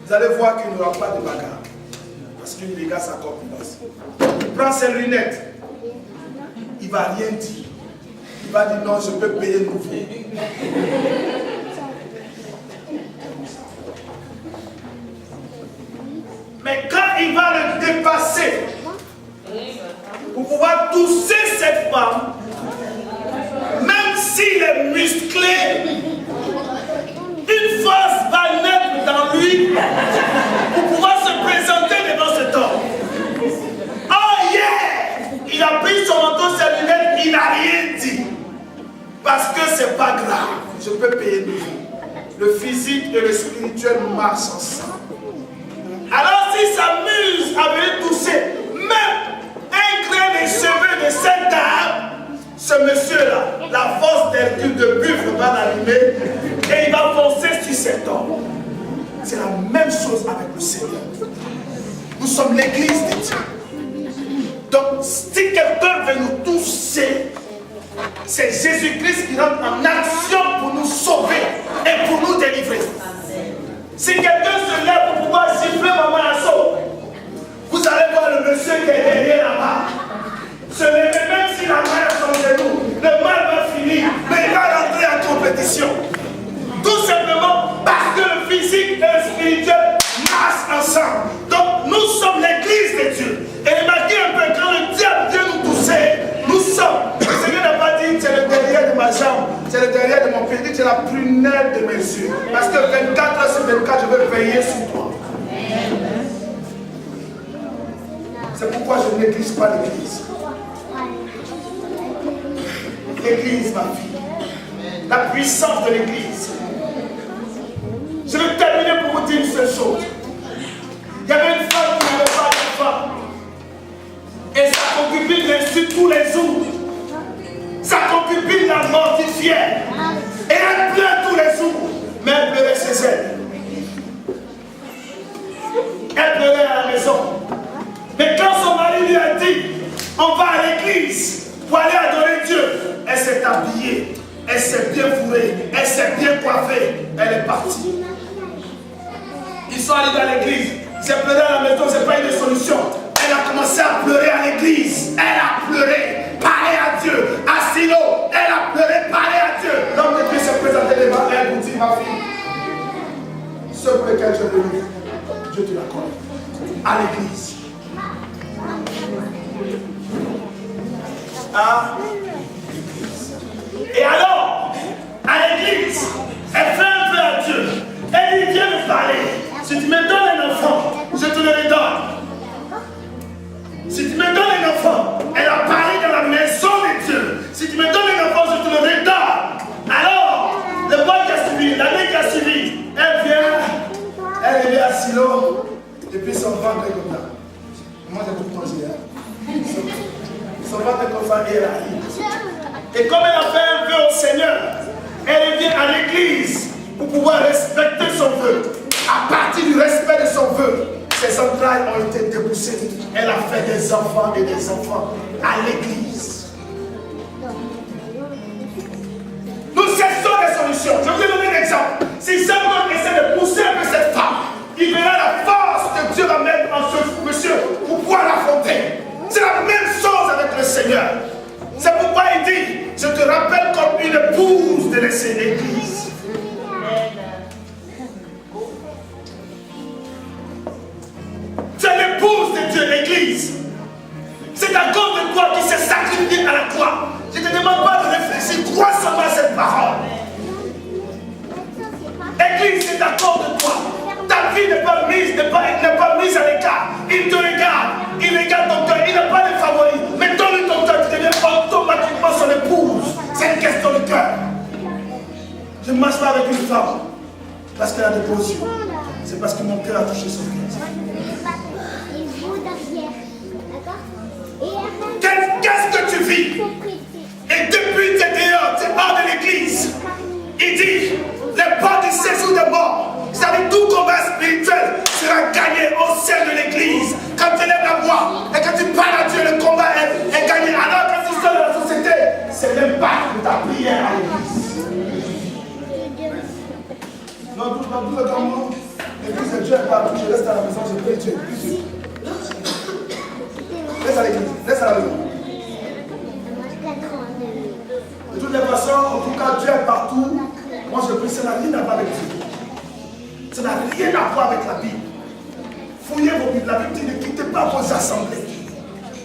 vous allez voir qu'il n'y aura pas de bagarre. Parce qu'il dégage sa corpulence. Il prend ses lunettes. Il ne va rien dire. Il va dire non, je peux payer nouveau. Mais quand il va le dépasser, pour pouvoir toucher cette femme, même s'il est musclé, une force va naître dans lui pour pouvoir se présenter devant cet homme. Oh yeah! Il a pris son manteau, ses lunettes, il n'a rien dit. Parce que c'est pas grave, je peux payer nouveau. Le physique et le spirituel marchent ensemble. Alors s'il s'amuse à venir toucher même un grain de cheveux de cette dame, ce monsieur-là, la force d'Hercule de buffle va l'allumer et il va foncer sur cet homme. C'est la même chose avec le Seigneur. Nous sommes l'église de Dieu. Donc, si quelqu'un veut nous toucher, c'est Jésus-Christ qui rentre en action pour nous sauver et pour nous délivrer. Si quelqu'un se lève pour pouvoir siffler maman à saut, vous allez voir le monsieur qui est derrière là-bas. Se lever même si la main est sur son genou, le mal va finir, mais il va rentrer en compétition. Tout simplement parce que le physique et le spirituel marchent ensemble. Donc nous sommes l'église de Dieu. Et imaginez un peu, quand le diable vient nous toucher, nous sommes. Le Seigneur n'a pas dit c'est le derrière de ma jambe, c'est le derrière de mon pied, c'est la prunelle de mes yeux. Parce que 24 heures sur 24, je veux veiller sur toi. C'est pourquoi je n'églige pas l'église. L'église, ma fille. La puissance de l'église. Je vais terminer pour vous dire une seule chose. Il y avait une femme qui n'avait pas d'enfant. Et sa concubine l'insulte tous les jours. Sa concubine la mortifiait. Et elle pleure tous les jours. Mais elle pleurait chez elle. Elle pleurait à la maison. Mais quand son mari lui a dit, on va à l'église pour aller adorer Dieu, elle s'est habillée, elle s'est bien fourrée, elle s'est bien coiffée, elle est partie. Ils sont allés dans l'église, c'est pleuré à la maison, c'est pas une solution. Elle a commencé à pleurer à l'église, elle a pleuré, parler à Dieu. À Silo, elle a pleuré, parler à Dieu. L'homme de Dieu s'est présenté devant elle pour dire, ma fille, ce pour lequel je veux vivre, Dieu te l'accorde. À l'église. À l'église. Et alors, à l'église, ventre est comme ça. Moi, j'ai tout mangé. Son ventre est comme ça et elle arrive. Et comme elle a fait un vœu au Seigneur, elle vient à l'église pour pouvoir respecter son vœu. À partir du respect de son vœu, ses entrailles ont été dépoussées. Elle a fait des enfants et des enfants à l'église. Nous cessons des solutions. Je vous ai donné un exemple. Si seulement essaie de pousser un peu cette femme, il verra la force que Dieu va mettre en ce monsieur pour pouvoir l'affronter. C'est la même chose avec le Seigneur. C'est pourquoi il dit, je te rappelle comme une épouse de laisser l'église. Tu es l'épouse de Dieu, l'église. C'est à cause de toi qui s'est sacrifié à la croix. Je ne te demande pas de réfléchir, crois seulement à cette parole. Église, c'est à cause de toi. Ta vie n'est pas mise à l'écart. Il te regarde, il regarde ton cœur, il n'a pas de favoris. Mais donne-lui ton cœur, tu deviens automatiquement son épouse. C'est une question de cœur. Je ne marche pas avec une femme parce qu'elle a des beaux yeux. C'est parce que mon cœur a touché son cœur. Qu'est-ce que tu vis? Et depuis que tu es dehors, tu es hors de l'église. Il dit, les portes du séjour de mort, c'est-à-dire tout combat spirituel sera gagné au sein de l'église. Quand tu lèves la voix et que tu parles à Dieu, le combat est gagné. Alors quand tu sors de la société, c'est l'impact de ta prière à l'église. Non, tout le temps, l'église de Dieu est partout. Je reste à la maison, je prie Dieu. Laisse à l'église, laisse à la maison. De toutes les façons, en tout cas, Dieu est partout. Moi, je prie, ça n'a rien à voir avec Dieu. Ça n'a rien à voir avec la Bible. Fouillez vos Bibles. La Bible dit, ne quittez pas vos assemblées.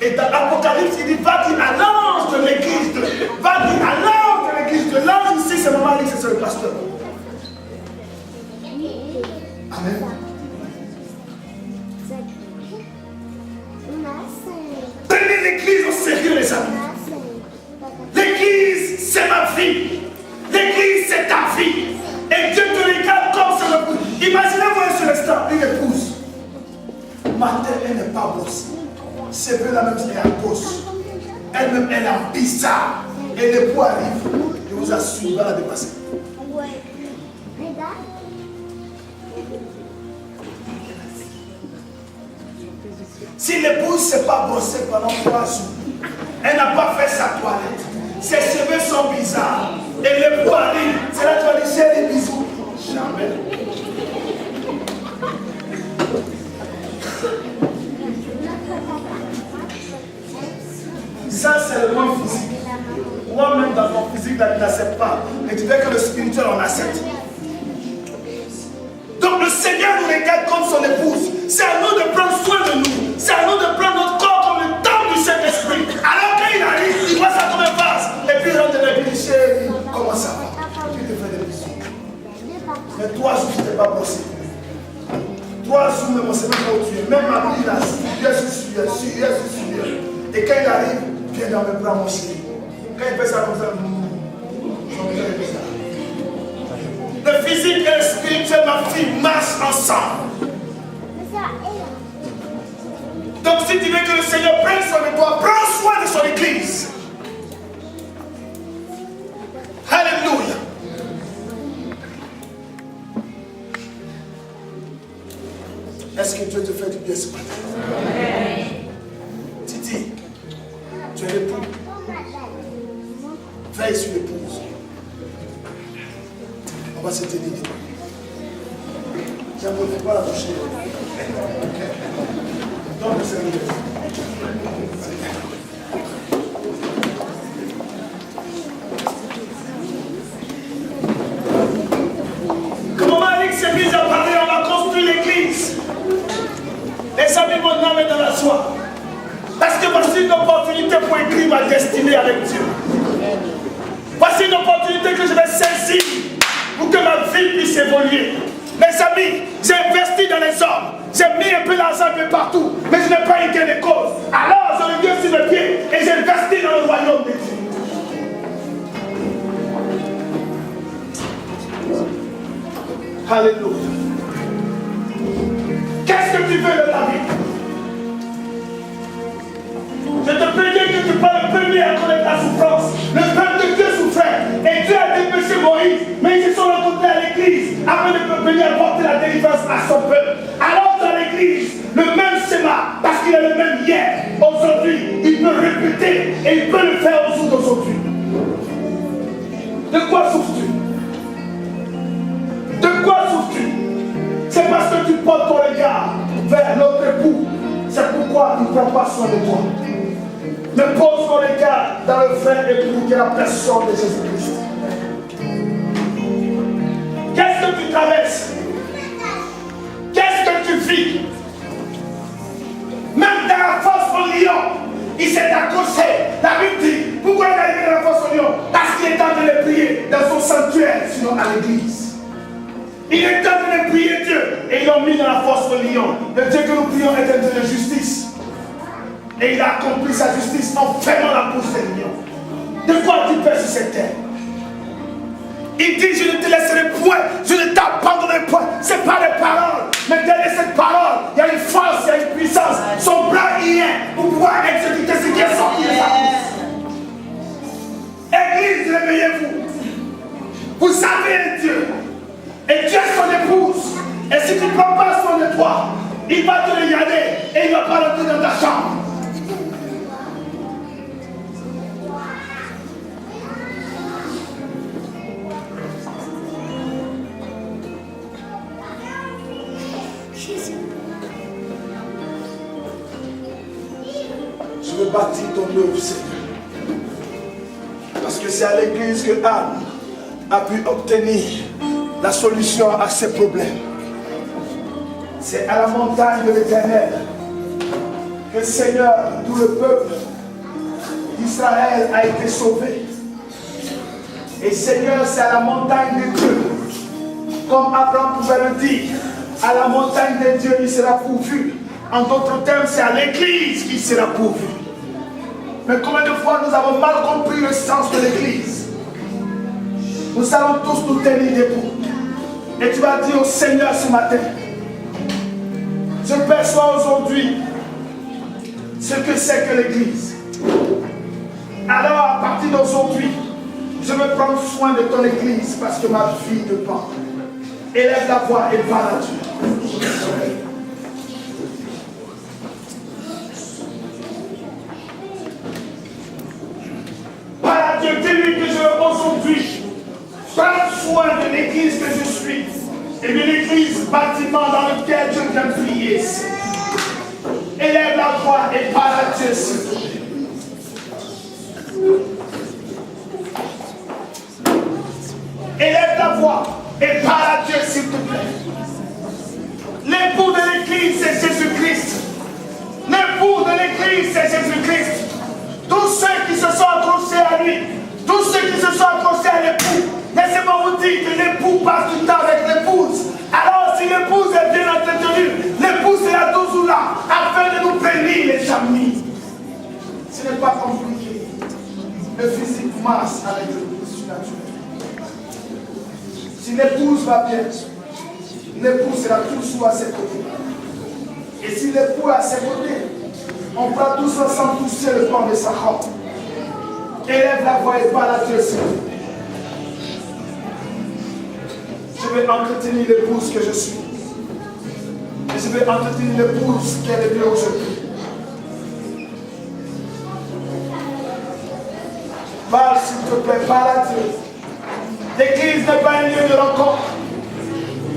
Et dans l'Apocalypse, il dit, va dire à l'ange de l'église de... Va dire à l'ange de l'église de... L'ange ici, c'est Maman Alix, c'est le pasteur. Amen. Prenez l'église au sérieux, les amis. L'église, c'est ma vie. L'église, c'est ta vie. Et Dieu te regarde comme son épouse. Imaginez-vous un seul instant, une épouse. Matin, elle n'est pas brossée. C'est peu la même chose, elle est à gauche. Elle-même, elle est en bizarre. Et l'époux arrive. Je vous assure, il va la dépasser. Si l'épouse ne s'est pas brossée pendant 3 jours, elle n'a pas fait sa toilette, ses cheveux sont bizarres, et l'époux arrive, c'est là que tu vas dire, chérie, bisous. Jamais. Ça, c'est le monde physique. Moi-même, dans mon physique, là, il n'accepte pas. Mais tu veux que le spirituel en accepte. Donc le Seigneur nous regarde comme son épouse. C'est à nous de prendre soin de nous. C'est à nous de prendre notre corps comme le temple du Saint-Esprit. Alors qu'il arrive, il voit ça comme un vase. Et puis il rentre dans l'église, chérie, comment ça va? Et puis il te fait des bisous. Mais 3 jours, tu n'es pas brossé. 3 jours, même on ne sait même pas où tu es. Même ma vie, là, je suis sûr. Et quand il arrive, viens dans mes bras, mon chéri. Quand il fait ça comme ça, son cœur est bizarre. Le physique et le spirituel, ma fille, marchent ensemble. Donc si tu veux que le Seigneur prenne soin de toi, prends soin de son église. Alléluia. Est-ce que Dieu te fait du bien ce matin? Titi, tu es l'époux. Veille sur l'épouse. On va se tenir. J'aimerais pas la toucher. Donc, le Seigneur. Comment Malik s'est mis à parler, on va construire l'église. Les amis, mon âme est dans la joie. Parce que voici une opportunité pour écrire ma destinée avec Dieu. Voici une opportunité que je vais saisir pour que ma vie puisse évoluer. Mes amis, j'ai investi dans les hommes. J'ai mis un peu d'argent un peu partout. Mais je n'ai pas eu gain de cause. Alors je reviens sur mes pieds et j'ai investi dans le royaume de Dieu. Alléluia. Qu'est-ce que tu veux de ta vie? il ne prend pas soin de toi. Mais pose ton regard dans le frère époux qui est la personne de Jésus-Christ. Qu'est-ce que tu traverses? Qu'est-ce que tu vis? Même dans la fosse au lion, il s'est accroché. La Bible dit, pourquoi il est arrivé dans la fosse au lion? Parce qu'il est en train de prier dans son sanctuaire, sinon à l'église. Il est en train de prier Dieu et ils l'ont mis dans la fosse au lion. Le Dieu que nous prions est un Dieu de justice. Et il a accompli sa justice en fermant la bouche des lions. De quoi tu pèses sur cette terre? Il dit, je ne te laisserai point, je ne t'abandonnerai point. Ce n'est pas des paroles, mais derrière cette parole, il y a une force, il y a une puissance. Son bras y est pour pouvoir exécuter ce qui est sorti de sa bouche. Église, réveillez-vous. Vous avez un Dieu. Et Dieu est son épouse. Et si tu ne prends pas soin de toi, il va te regarder et il ne va pas rentrer dans ta chambre. Je veux bâtir ton œuvre, Seigneur. Parce que c'est à l'église que Anne a pu obtenir la solution à ses problèmes. C'est à la montagne de l'Éternel que Seigneur, tout le peuple d'Israël a été sauvé. Et Seigneur, c'est à la montagne de Dieu, comme Abraham pouvait le dire, à la montagne de Dieu il sera pourvu. En d'autres termes, c'est à l'église qu'il sera pourvu. Mais combien de fois nous avons mal compris le sens de l'église? Nous allons tous nous tenir debout. Et tu vas dire au Seigneur ce matin, je perçois aujourd'hui ce que c'est que l'église. Alors à partir d'aujourd'hui, je veux prendre soin de ton église parce que ma vie dépend. Élève la voix et parle à Dieu. Parle à Dieu, dis-lui que je veux aujourd'hui prendre soin de l'église que je suis. Et de l'église, bâtiment dans lequel je viens prier. Élève la voix et parle à Dieu, s'il te plaît. Élève la voix et parle à Dieu, s'il te plaît. L'époux de l'église, c'est Jésus-Christ. L'époux de l'église, c'est Jésus-Christ. Tous ceux qui se sont accrochés à lui, tous ceux qui se sont accrochés à l'époux, laissez-moi vous dire que l'époux passe du temps avec l'épouse. Alors si l'épouse est bien entretenue, l'épouse sera toujours là, afin de nous bénir les amis. Ce n'est pas compliqué. Le physique masse avec le surnaturel. Si l'épouse va bien, l'époux sera toujours à ses côtés. Et si l'époux est à ses côtés, on va tous ensemble toucher le corps de sa robe. Élève la voix et parle à Dieu, s'il vous plaît. Je vais entretenir l'épouse que je suis. Et je vais entretenir l'épouse qu'elle est bien aujourd'hui. Parle, s'il te plaît, parle à Dieu. L'église n'est pas un lieu de rencontre,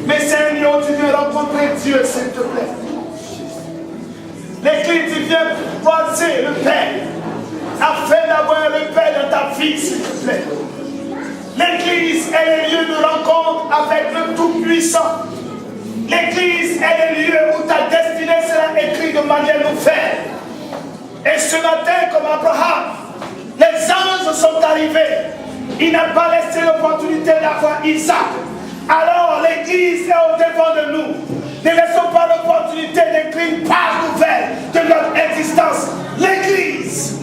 mais c'est un lieu où tu viens rencontrer Dieu, s'il te plaît. L'église, tu viens croiser le Père, afin d'avoir le Père dans ta vie, s'il te plaît. L'église est le lieu de rencontre avec le Tout-Puissant. L'église est le lieu où ta destinée sera écrite de manière nouvelle. Et ce matin, comme Abraham, les anges sont arrivés. Il n'a pas laissé l'opportunité d'avoir Isaac. Alors l'église est au devant de nous. Ne laissons pas l'opportunité d'écrire une page nouvelle de notre existence. L'église.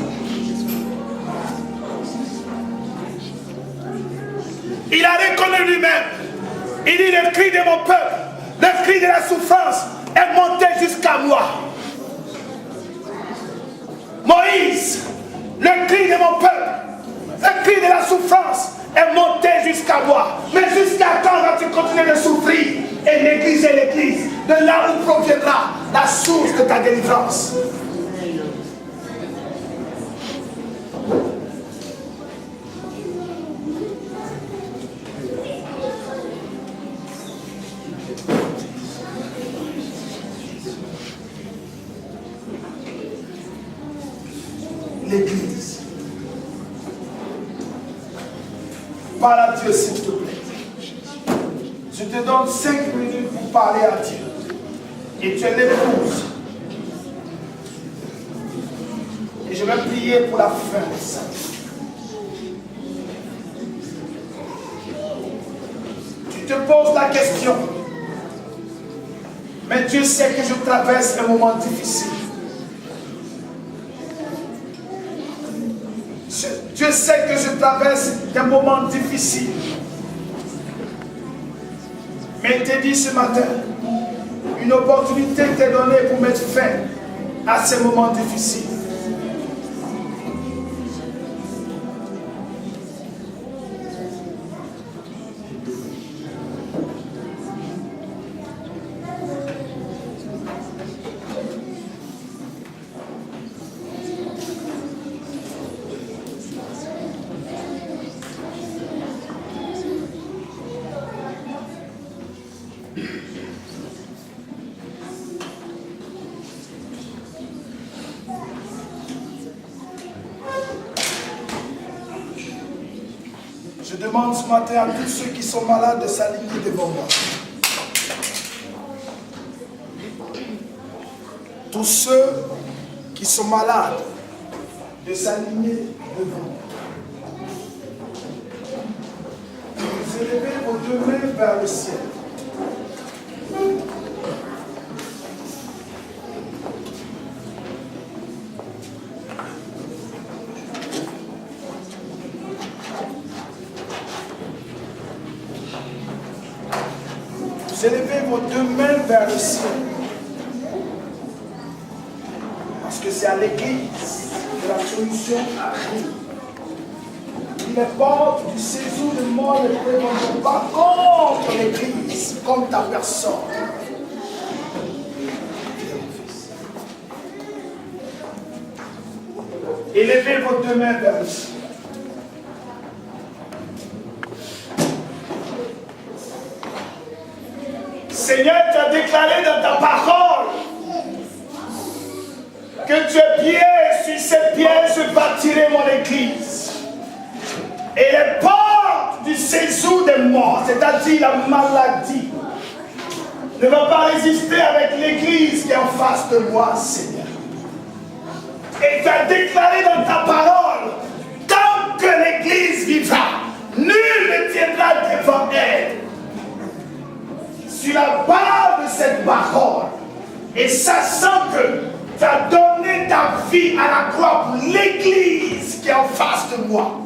Il a reconnu lui-même. Il dit, le cri de mon peuple, le cri de la souffrance est monté jusqu'à moi. Moïse, le cri de mon peuple, le cri de la souffrance est monté jusqu'à moi. Mais jusqu'à quand vas-tu continuer de souffrir et négliger l'église? De là où proviendra la source de ta délivrance. l'Église. Parle à Dieu s'il te plaît. Je te donne 5 minutes pour parler à Dieu. Et tu es l'épouse. Et je vais prier pour la fin de ça. Tu te poses la question. Mais Dieu sait que je traverse un moment difficile. Dieu sait que je traverse un moment difficile. Mais il t'a dit ce matin, une opportunité t'est donnée pour mettre fin à ces moments difficiles. Je demande ce matin à tous ceux qui sont malades de s'aligner devant moi. Tous ceux qui sont malades de s'aligner devant moi. Vous élevez vos 2 mains vers le ciel. Vous élevez vos 2 mains vers le ciel. Parce que c'est à l'Église que la solution arrive. Les portes du séjour de mort ne prétendront pas contre l'Église, comme ta personne. Élevez vos 2 mains vers le ciel. Seigneur, tu as déclaré dans ta parole que tu es pierre, sur cette pierre je bâtirai mon église. Et les portes du séjour des morts, c'est-à-dire la maladie, ne va pas résister avec l'église qui est en face de moi, Seigneur. Et tu as déclaré dans ta parole, tant que l'église vivra, nul ne tiendra devant elle. Sur la base de cette parole, et sachant que tu as donné ta vie à la croix pour l'église qui est en face de moi,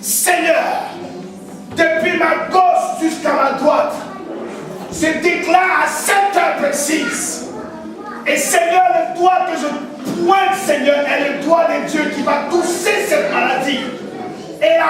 Seigneur, depuis ma gauche jusqu'à ma droite, je déclare à cette heure précise, et Seigneur, le doigt que je pointe, Seigneur, est le doigt de Dieu qui va toucher cette maladie. Et la